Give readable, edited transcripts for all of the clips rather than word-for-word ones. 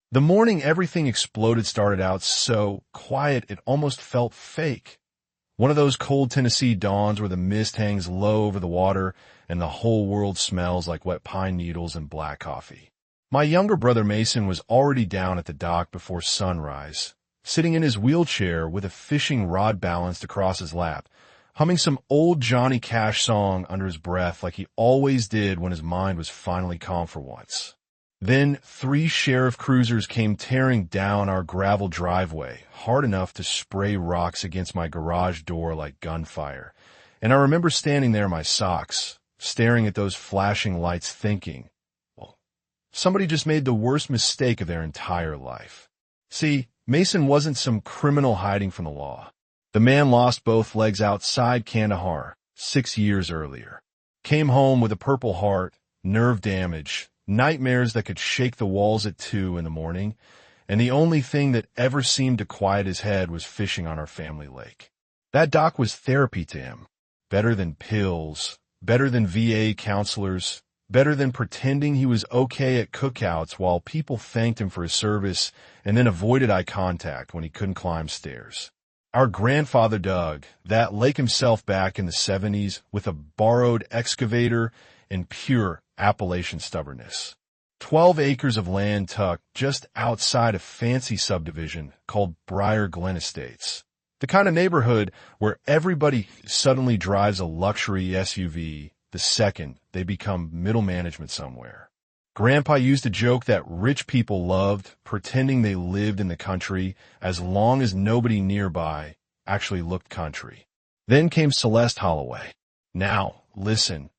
The morning everything exploded started out so quiet it almost felt fake. One of those cold Tennessee dawns where the mist hangs low over the water and the whole world smells like wet pine needles and black coffee. My younger brother Mason was already down at the dock before sunrise, sitting in his wheelchair with a fishing rod balanced across his lap, humming some old Johnny Cash song under his breath like he always did when his mind was finally calm for once. Then 3 sheriff cruisers came tearing down our gravel driveway, hard enough to spray rocks against my garage door like gunfire. And I remember standing there in my socks, staring at those flashing lights thinking, well, somebody just made the worst mistake of their entire life. See, Mason wasn't some criminal hiding from the law. The man lost both legs outside Kandahar 6 years earlier. Came home with a Purple Heart, nerve damage, nightmares that could shake the walls at 2 in the morning, and the only thing that ever seemed to quiet his head was fishing on our family lake. That dock was therapy to him. Better than pills, better than VA counselors, better than pretending he was okay at cookouts while people thanked him for his service and then avoided eye contact when he couldn't climb stairs. Our grandfather dug that lake himself back in the 70s with a borrowed excavator and pure Appalachian stubbornness. 12 acres of land tucked just outside a fancy subdivision called Briar Glen Estates. The kind of neighborhood where everybody suddenly drives a luxury SUV the second they become middle management somewhere. Grandpa used to joke that rich people loved pretending they lived in the country as long as nobody nearby actually looked country. Then came Celeste Holloway. Now, listen.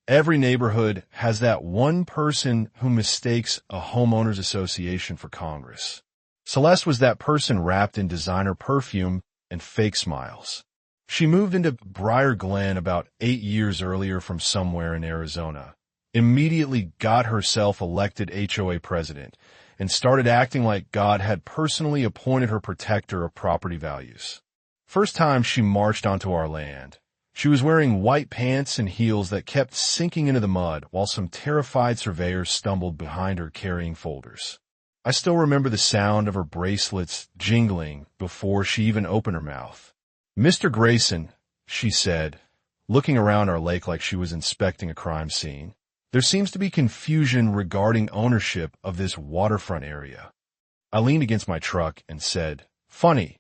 Every neighborhood has that one person who mistakes a homeowners association for Congress. Celeste was that person wrapped in designer perfume and fake smiles. She moved into Briar Glen about 8 years earlier from somewhere in Arizona, immediately got herself elected HOA president, and started acting like God had personally appointed her protector of property values. First time she marched onto our land, she was wearing white pants and heels that kept sinking into the mud while some terrified surveyors stumbled behind her carrying folders. I still remember the sound of her bracelets jingling before she even opened her mouth. "Mr. Grayson," she said, looking around our lake like she was inspecting a crime scene, "there seems to be confusion regarding ownership of this waterfront area." I leaned against my truck and said, "Funny.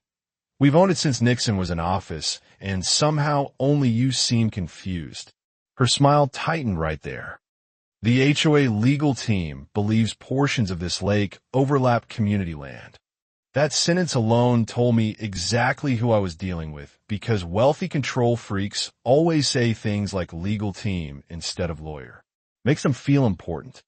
We've owned it since Nixon was in office, and somehow only you seem confused." Her smile tightened right there. "The HOA legal team believes portions of this lake overlap community land." That sentence alone told me exactly who I was dealing with, because wealthy control freaks always say things like legal team instead of lawyer. Makes them feel important.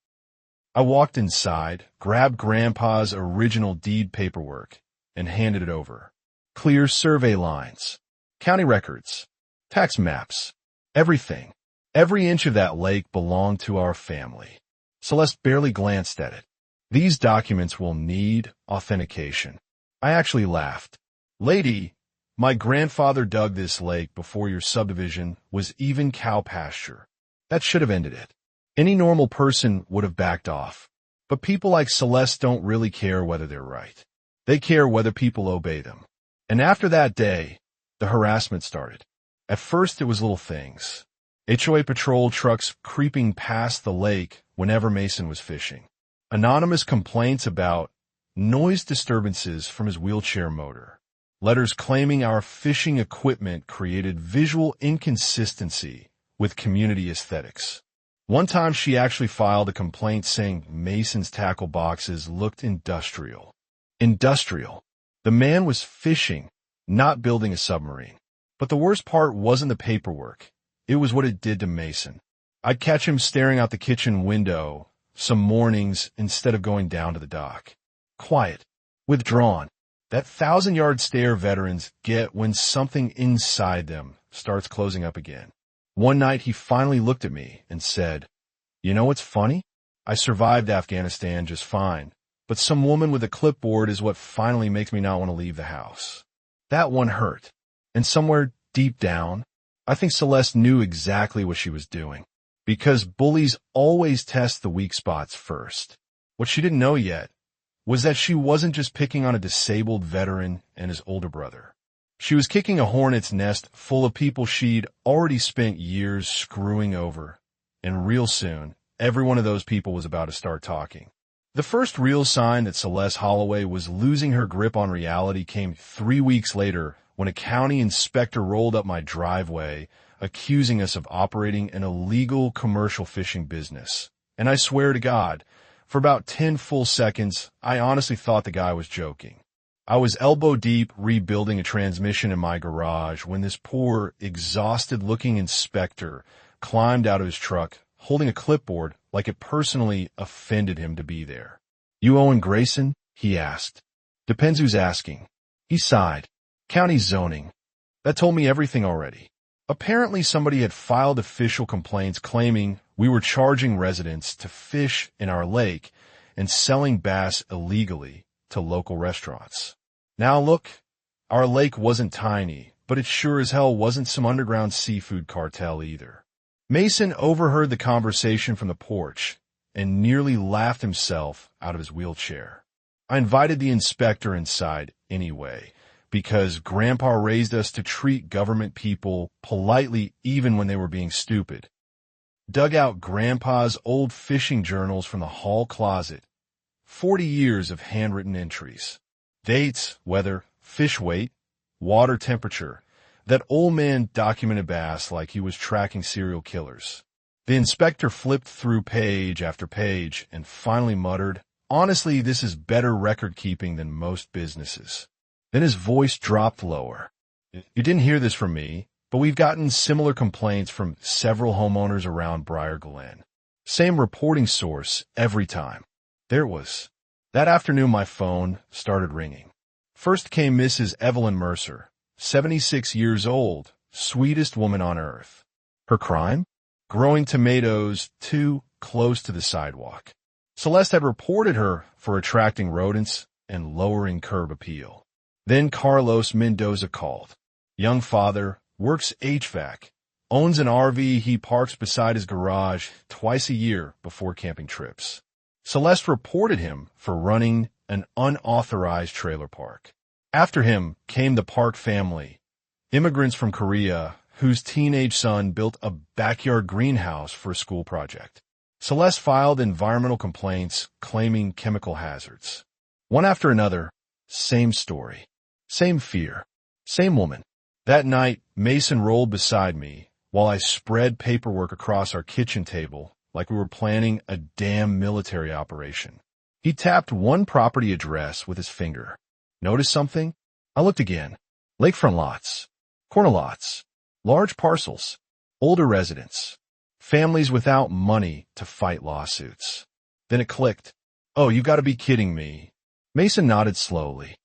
I walked inside, grabbed Grandpa's original deed paperwork, and handed it over. Clear survey lines, county records, tax maps, everything. Every inch of that lake belonged to our family. Celeste barely glanced at it. "These documents will need authentication." I actually laughed. "Lady, my grandfather dug this lake before your subdivision was even cow pasture. That should have ended it." Any normal person would have backed off. But people like Celeste don't really care whether they're right. They care whether people obey them. And after that day, the harassment started. At first it was little things. HOA patrol trucks creeping past the lake whenever Mason was fishing. Anonymous complaints about noise disturbances from his wheelchair motor. Letters claiming our fishing equipment created visual inconsistency with community aesthetics. One time she actually filed a complaint saying Mason's tackle boxes looked industrial. Industrial. The man was fishing, not building a submarine. But the worst part wasn't the paperwork. It was what it did to Mason. I'd catch him staring out the kitchen window some mornings instead of going down to the dock. Quiet. Withdrawn. That 1,000-yard stare veterans get when something inside them starts closing up again. One night he finally looked at me and said, "You know what's funny? I survived Afghanistan just fine. But some woman with a clipboard is what finally makes me not want to leave the house." That one hurt. And somewhere deep down, I think Celeste knew exactly what she was doing. Because bullies always test the weak spots first. What she didn't know yet was that she wasn't just picking on a disabled veteran and his older brother. She was kicking a hornet's nest full of people she'd already spent years screwing over, and real soon, every one of those people was about to start talking. The first real sign that Celeste Holloway was losing her grip on reality came 3 weeks later when a county inspector rolled up my driveway accusing us of operating an illegal commercial fishing business. And I swear to God, for about 10 full seconds, I honestly thought the guy was joking. I was elbow deep rebuilding a transmission in my garage when this poor, exhausted-looking inspector climbed out of his truck, holding a clipboard like it personally offended him to be there. "You Owen Grayson?" he asked. "Depends who's asking." He sighed. "County zoning. That told me everything already." Apparently somebody had filed official complaints claiming we were charging residents to fish in our lake and selling bass illegally to local restaurants. Now look, our lake wasn't tiny, but it sure as hell wasn't some underground seafood cartel either. Mason overheard the conversation from the porch and nearly laughed himself out of his wheelchair. I invited the inspector inside anyway, because Grandpa raised us to treat government people politely even when they were being stupid. Dug out Grandpa's old fishing journals from the hall closet. 40 years of handwritten entries. Dates, weather, fish weight, water temperature. That old man documented bass like he was tracking serial killers. The inspector flipped through page after page and finally muttered, "Honestly, this is better record keeping than most businesses." Then his voice dropped lower. "You didn't hear this from me, but we've gotten similar complaints from several homeowners around Briar Glen. Same reporting source every time." There it was. That afternoon my phone started ringing. First came Mrs. Evelyn Mercer, 76 years old, sweetest woman on earth. Her crime? Growing tomatoes too close to the sidewalk. Celeste had reported her for attracting rodents and lowering curb appeal. Then Carlos Mendoza called. Young father, works HVAC, owns an RV he parks beside his garage twice a year before camping trips. Celeste reported him for running an unauthorized trailer park. After him came the Park family, immigrants from Korea whose teenage son built a backyard greenhouse for a school project. Celeste filed environmental complaints claiming chemical hazards. One after another, same story. Same fear. Same woman. That night, Mason rolled beside me while I spread paperwork across our kitchen table like we were planning a damn military operation. He tapped one property address with his finger. Notice something? I looked again. Lakefront lots. Corner lots. Large parcels. Older residents. Families without money to fight lawsuits. Then it clicked. "Oh, you gotta be kidding me." Mason nodded slowly.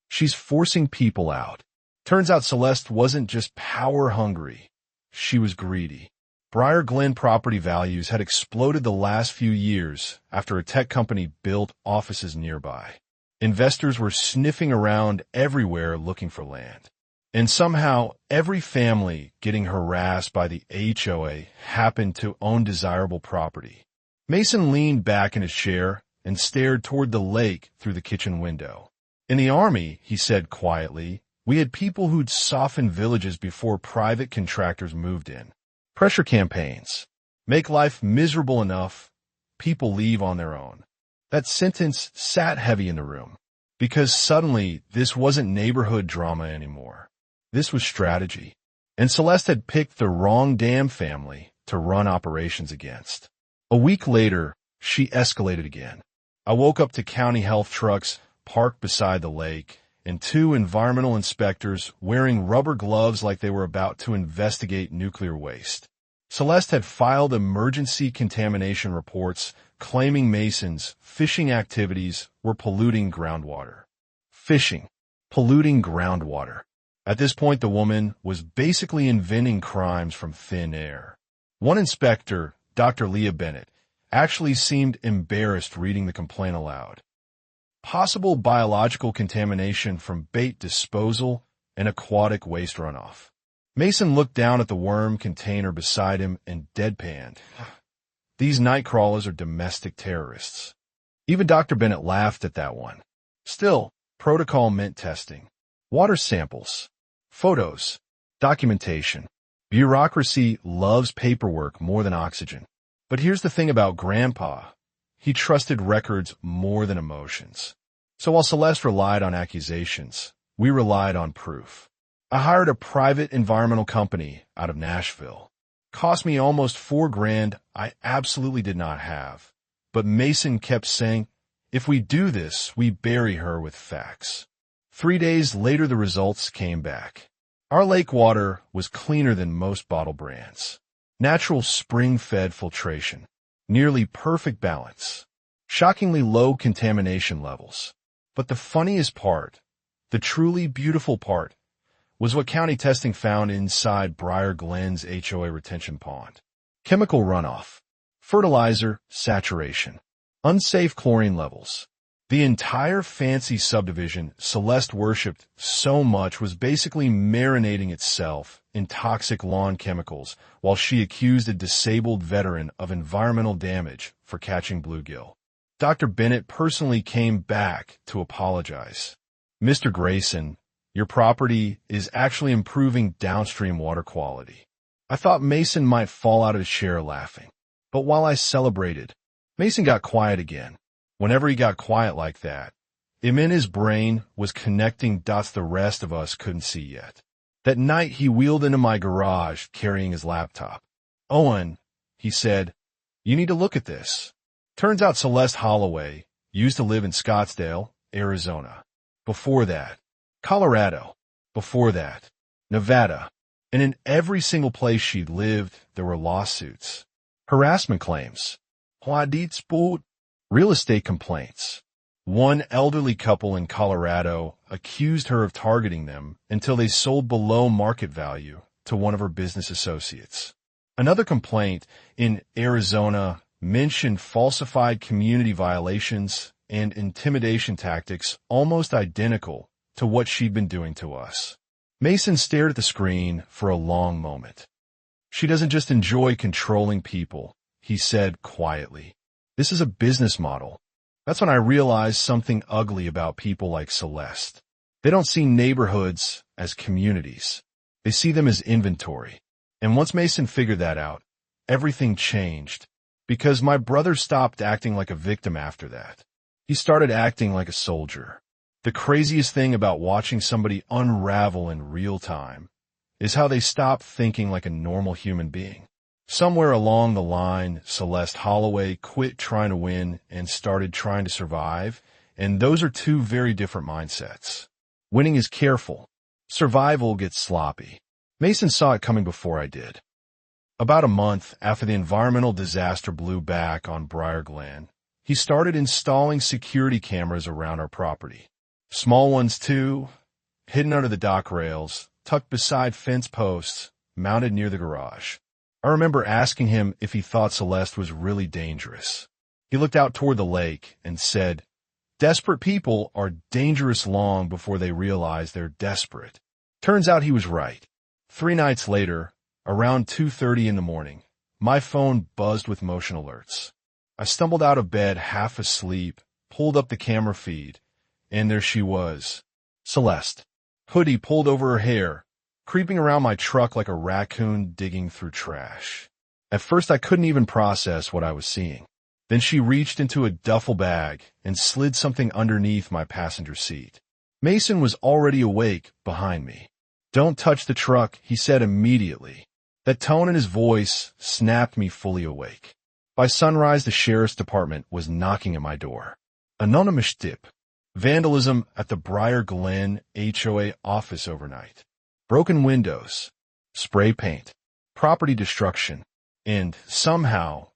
"She's forcing people out." Turns out Celeste wasn't just power-hungry. She was greedy. Briar Glen property values had exploded the last few years after a tech company built offices nearby. Investors were sniffing around everywhere looking for land. And somehow, every family getting harassed by the HOA happened to own desirable property. Mason leaned back in his chair and stared toward the lake through the kitchen window. "In the Army," he said quietly, "we had people who'd soften villages before private contractors moved in. Pressure campaigns. Make life miserable enough, people leave on their own." That sentence sat heavy in the room, because suddenly this wasn't neighborhood drama anymore. This was strategy. And Celeste had picked the wrong damn family to run operations against. A week later, she escalated again. I woke up to county health trucks parked beside the lake, and 2 environmental inspectors wearing rubber gloves like they were about to investigate nuclear waste. Celeste had filed emergency contamination reports claiming Mason's fishing activities were polluting groundwater. Fishing. Polluting groundwater. At this point, the woman was basically inventing crimes from thin air. One inspector, Dr. Leah Bennett, actually seemed embarrassed reading the complaint aloud. Possible biological contamination from bait disposal and aquatic waste runoff. Mason looked down at the worm container beside him and deadpanned. "These night crawlers are domestic terrorists." Even Dr. Bennett laughed at that one. Still, protocol meant testing. Water samples, photos, documentation. Bureaucracy loves paperwork more than oxygen. But here's the thing about Grandpa. He trusted records more than emotions. So while Celeste relied on accusations, we relied on proof. I hired a private environmental company out of Nashville. Cost me almost $4,000 I absolutely did not have. But Mason kept saying, if we do this, we bury her with facts. 3 days later, the results came back. Our lake water was cleaner than most bottle brands. Natural spring-fed filtration. Nearly perfect balance. Shockingly low contamination levels. But the funniest part, the truly beautiful part, was what county testing found inside Briar Glen's HOA retention pond. Chemical runoff, fertilizer saturation, unsafe chlorine levels. The entire fancy subdivision Celeste worshipped so much was basically marinating itself in toxic lawn chemicals while she accused a disabled veteran of environmental damage for catching bluegill. Dr. Bennett personally came back to apologize. Mr. Grayson, your property is actually improving downstream water quality. I thought Mason might fall out of his chair laughing. But while I celebrated, Mason got quiet again. Whenever he got quiet like that, it meant his brain was connecting dots the rest of us couldn't see yet. That night he wheeled into my garage carrying his laptop. Owen, he said, you need to look at this. Turns out Celeste Holloway used to live in Scottsdale, Arizona. Before that, Colorado. Before that, Nevada. And in every single place she'd lived, there were lawsuits. Harassment claims. Real estate complaints. One elderly couple in Colorado accused her of targeting them until they sold below market value to one of her business associates. Another complaint in Arizona mentioned falsified community violations and intimidation tactics almost identical to what she'd been doing to us. Mason stared at the screen for a long moment. She doesn't just enjoy controlling people, he said quietly. This is a business model. That's when I realized something ugly about people like Celeste. They don't see neighborhoods as communities. They see them as inventory. And once Mason figured that out, everything changed. Because my brother stopped acting like a victim after that. He started acting like a soldier. The craziest thing about watching somebody unravel in real time is how they stop thinking like a normal human being. Somewhere along the line, Celeste Holloway quit trying to win and started trying to survive, and those are two very different mindsets. Winning is careful. Survival gets sloppy. Mason saw it coming before I did. About a month after the environmental disaster blew back on Briar Glen, he started installing security cameras around our property. Small ones too, hidden under the dock rails, tucked beside fence posts, mounted near the garage. I remember asking him if he thought Celeste was really dangerous. He looked out toward the lake and said, desperate people are dangerous long before they realize they're desperate. Turns out he was right. 3 nights later, around 2:30 in the morning, my phone buzzed with motion alerts. I stumbled out of bed half asleep, pulled up the camera feed, and there she was. Celeste. Hoodie pulled over her hair, creeping around my truck like a raccoon digging through trash. At first I couldn't even process what I was seeing. Then she reached into a duffel bag and slid something underneath my passenger seat. Mason was already awake behind me. Don't touch the truck, he said immediately. That tone in his voice snapped me fully awake. By sunrise, the sheriff's department was knocking at my door. Anonymous tip. Vandalism at the Briar Glen HOA office overnight. Broken windows. Spray paint. Property destruction. And somehow,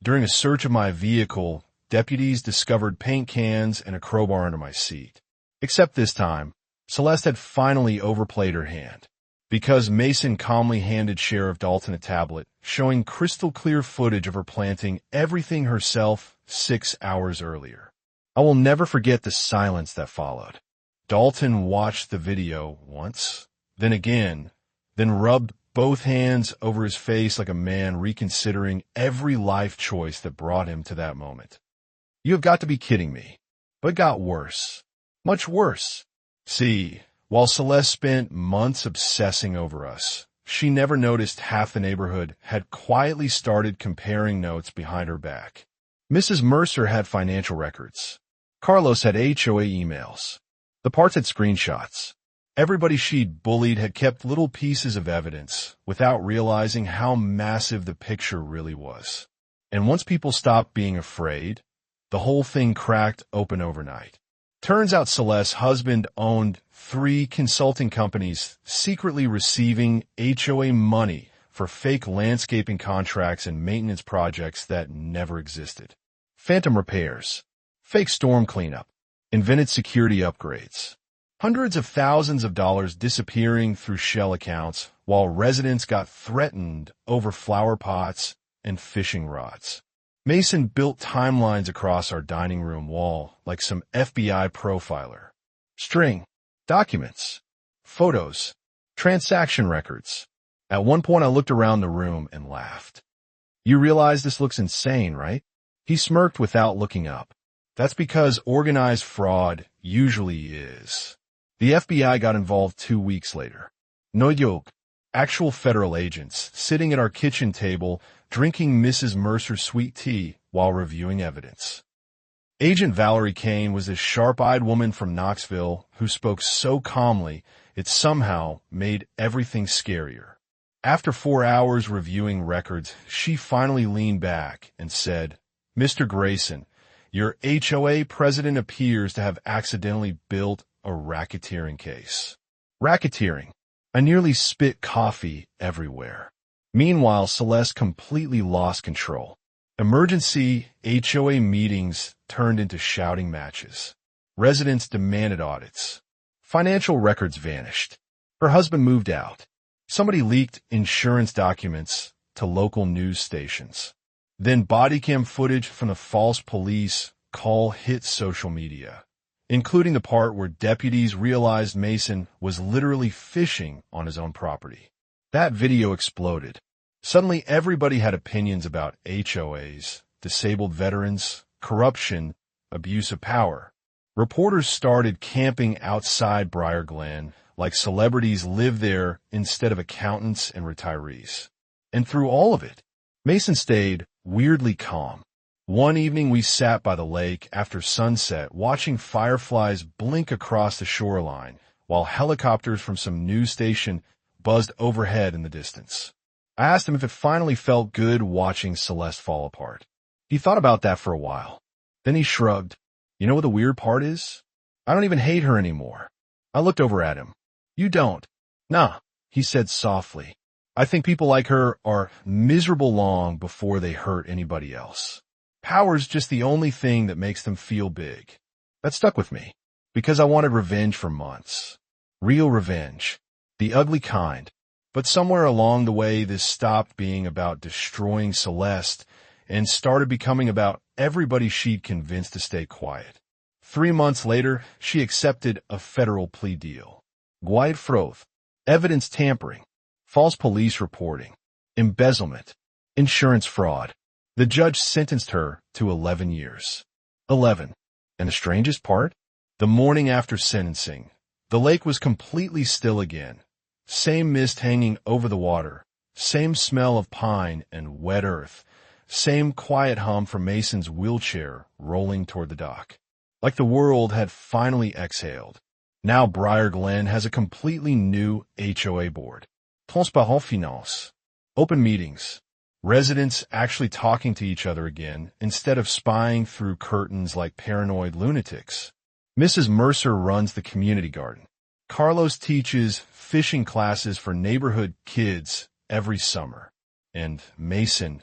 during a search of my vehicle, deputies discovered paint cans and a crowbar under my seat. Except this time, Celeste had finally overplayed her hand. Because Mason calmly handed Sheriff Dalton a tablet showing crystal clear footage of her planting everything herself 6 hours earlier. I will never forget the silence that followed. Dalton watched the video once, then again, then rubbed both hands over his face like a man reconsidering every life choice that brought him to that moment. You have got to be kidding me. But it got worse. Much worse. See, while Celeste spent months obsessing over us, she never noticed half the neighborhood had quietly started comparing notes behind her back. Mrs. Mercer had financial records. Carlos had HOA emails. The parts had screenshots. Everybody she'd bullied had kept little pieces of evidence without realizing how massive the picture really was. And once people stopped being afraid, the whole thing cracked open overnight. Turns out Celeste's husband owned 3 consulting companies secretly receiving HOA money for fake landscaping contracts and maintenance projects that never existed. Phantom repairs, fake storm cleanup, invented security upgrades. Hundreds of thousands of dollars disappearing through shell accounts while residents got threatened over flower pots and fishing rods. Mason built timelines across our dining room wall like some FBI profiler. String, documents, photos, transaction records. At one point I looked around the room and laughed. You realize this looks insane, right? He smirked without looking up. That's because organized fraud usually is. The FBI got involved 2 weeks later. No joke. Actual federal agents sitting at our kitchen table drinking Mrs. Mercer's sweet tea while reviewing evidence. Agent Valerie Kane was this sharp-eyed woman from Knoxville who spoke so calmly it somehow made everything scarier. After 4 hours reviewing records, she finally leaned back and said, "Mr. Grayson, your HOA president appears to have accidentally built a racketeering case." Racketeering. I nearly spit coffee everywhere. Meanwhile, Celeste completely lost control. Emergency HOA meetings turned into shouting matches. Residents demanded audits. Financial records vanished. Her husband moved out. Somebody leaked insurance documents to local news stations. Then body cam footage from the false police call hit social media, including the part where deputies realized Mason was literally fishing on his own property. That video exploded. Suddenly everybody had opinions about HOAs, disabled veterans, corruption, abuse of power. Reporters started camping outside Briar Glen like celebrities live there instead of accountants and retirees. And through all of it, Mason stayed weirdly calm. One evening we sat by the lake after sunset watching fireflies blink across the shoreline while helicopters from some news station buzzed overhead in the distance. I asked him if it finally felt good watching Celeste fall apart. He thought about that for a while. Then he shrugged. You know what the weird part is? I don't even hate her anymore. I looked over at him. You don't? Nah, he said softly. I think people like her are miserable long before they hurt anybody else. Power's just the only thing that makes them feel big. That stuck with me, because I wanted revenge for months. Real revenge. The ugly kind. But somewhere along the way, this stopped being about destroying Celeste and started becoming about everybody she'd convinced to stay quiet. 3 months later, she accepted a federal plea deal. Guide froth, evidence tampering, false police reporting, embezzlement, insurance fraud. The judge sentenced her to 11 years. 11. And the strangest part? The morning after sentencing, the lake was completely still again. Same mist hanging over the water, same smell of pine and wet earth, same quiet hum from Mason's wheelchair rolling toward the dock. Like the world had finally exhaled. Now Briar Glen has a completely new HOA board. Transparent finance. Open meetings. Residents actually talking to each other again instead of spying through curtains like paranoid lunatics. Mrs. Mercer runs the community garden. Carlos teaches fishing classes for neighborhood kids every summer. And Mason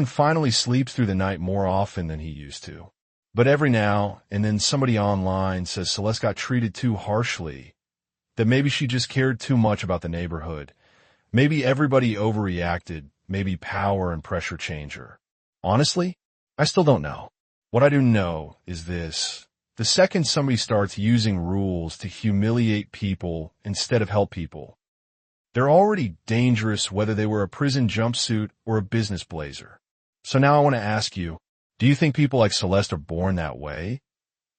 finally sleeps through the night more often than he used to. But every now and then somebody online says Celeste got treated too harshly, that maybe she just cared too much about the neighborhood. Maybe everybody overreacted, maybe power and pressure changed her. Honestly, I still don't know. What I do know is this. The second somebody starts using rules to humiliate people instead of help people, they're already dangerous whether they wear a prison jumpsuit or a business blazer. So now I want to ask you, Do you think people like Celeste are born that way?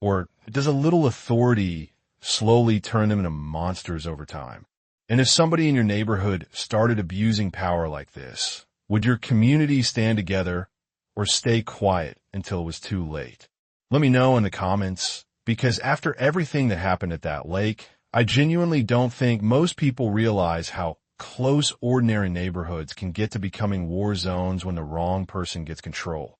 Or does a little authority slowly turn them into monsters over time? And if somebody in your neighborhood started abusing power like this, would your community stand together or stay quiet until it was too late? Let me know in the comments, because after everything that happened at that lake, I genuinely don't think most people realize how close ordinary neighborhoods can get to becoming war zones when the wrong person gets control.